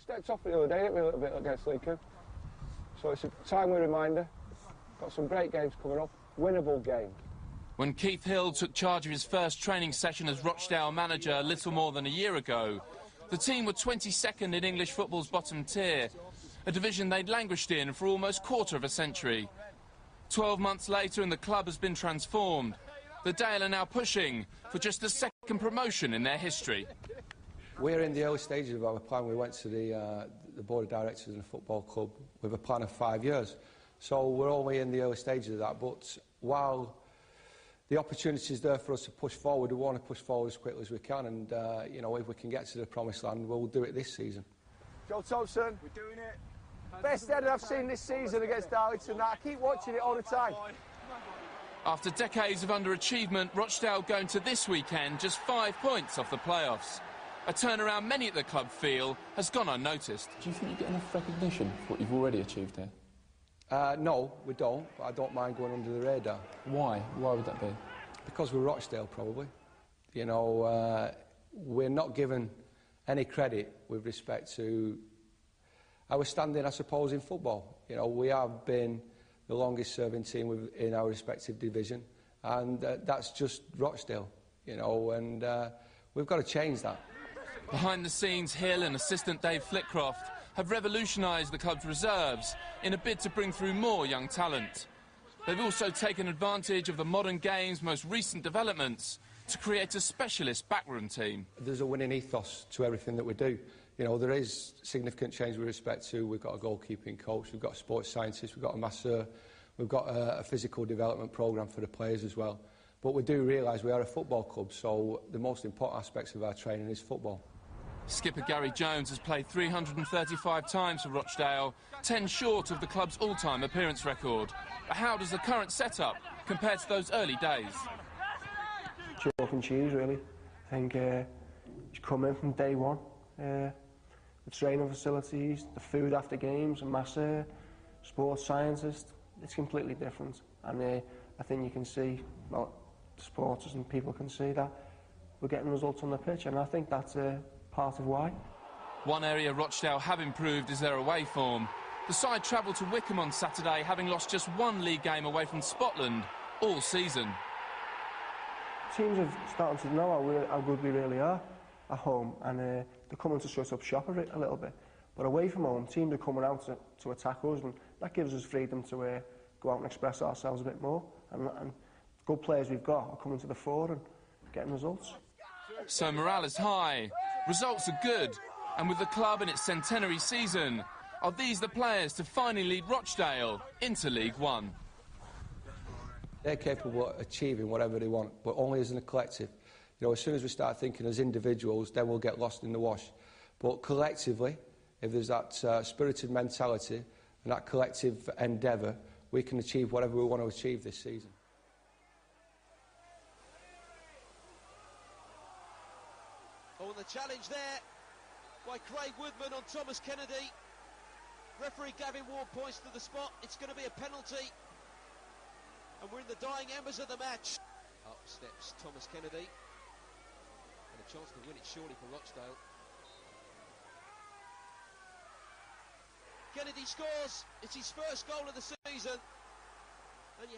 stepped off it the other day, didn't we, a little bit against Lincoln. So it's a timely reminder. Got some great games coming up, winnable games. When Keith Hill took charge of his first training session as Rochdale manager a little more than a year ago, the team were 22nd in English football's bottom tier, a division they'd languished in for almost quarter of a century. 12 months later and the club has been transformed. The Dale are now pushing for just the second promotion in their history. We're in the early stages of our plan. We went to the board of directors in the football club with a plan of 5 years. So we're only in the early stages of that, but while the opportunity is there for us to push forward, we want to push forward as quickly as we can, and you know, if we can get to the promised land, we'll do it this season. Joe Thompson, we're doing it. Best header I've seen this season against Darlington. I keep watching it all the time. After decades of underachievement, Rochdale going to this weekend just 5 points off the playoffs. A turnaround many at the club feel has gone unnoticed. Do you think you get enough recognition for what you've already achieved here? No, we don't, but I don't mind going under the radar. Why? Why would that be? Because we're Rochdale, probably. You know, we're not given any credit with respect to our standing, I suppose, in football. You know, we have been the longest-serving team in our respective division, and that's just Rochdale, you know, and we've got to change that. Behind the scenes, Hill and assistant Dave Flitcroft have revolutionised the club's reserves in a bid to bring through more young talent. They've also taken advantage of the modern game's most recent developments to create a specialist backroom team. There's a winning ethos to everything that we do. You know, there is significant change with respect to, we've got a goalkeeping coach, we've got a sports scientist, we've got a masseur, we've got a physical development programme for the players as well. But we do realise we are a football club, so the most important aspects of our training is football. Skipper Gary Jones has played 335 times for Rochdale, 10 short of the club's all-time appearance record. But how does the current setup compare to those early days? Chalk and cheese, really. I think he's come in from day one. The training facilities, the food after games, a masseur, sports scientist, it's completely different. And I think you can see, well, supporters and people can see that we're getting results on the pitch, and I think that's part of why. One area Rochdale have improved is their away form. The side travelled to Wycombe on Saturday, having lost just one league game away from Scotland all season. Teams are starting to know how good we really are at home, and they're coming to shut up shop a little bit. But away from home, teams are coming out to attack us, and that gives us freedom to go out and express ourselves a bit more. And good players we've got are coming to the fore and getting results. So morale is high, results are good, and with the club in its centenary season, are these the players to finally lead Rochdale into League One? They're capable of achieving whatever they want, but only as a collective. You know, as soon as we start thinking as individuals, then we'll get lost in the wash. But collectively, if there's that spirited mentality and that collective endeavour, we can achieve whatever we want to achieve this season. Oh, and the challenge there by Craig Woodman on Thomas Kennedy. Referee Gavin Ward points to the spot. It's going to be a penalty. And we're in the dying embers of the match. Up steps Thomas Kennedy. And a chance to win it surely for Rochdale. Kennedy scores. It's his first goal of the season. And you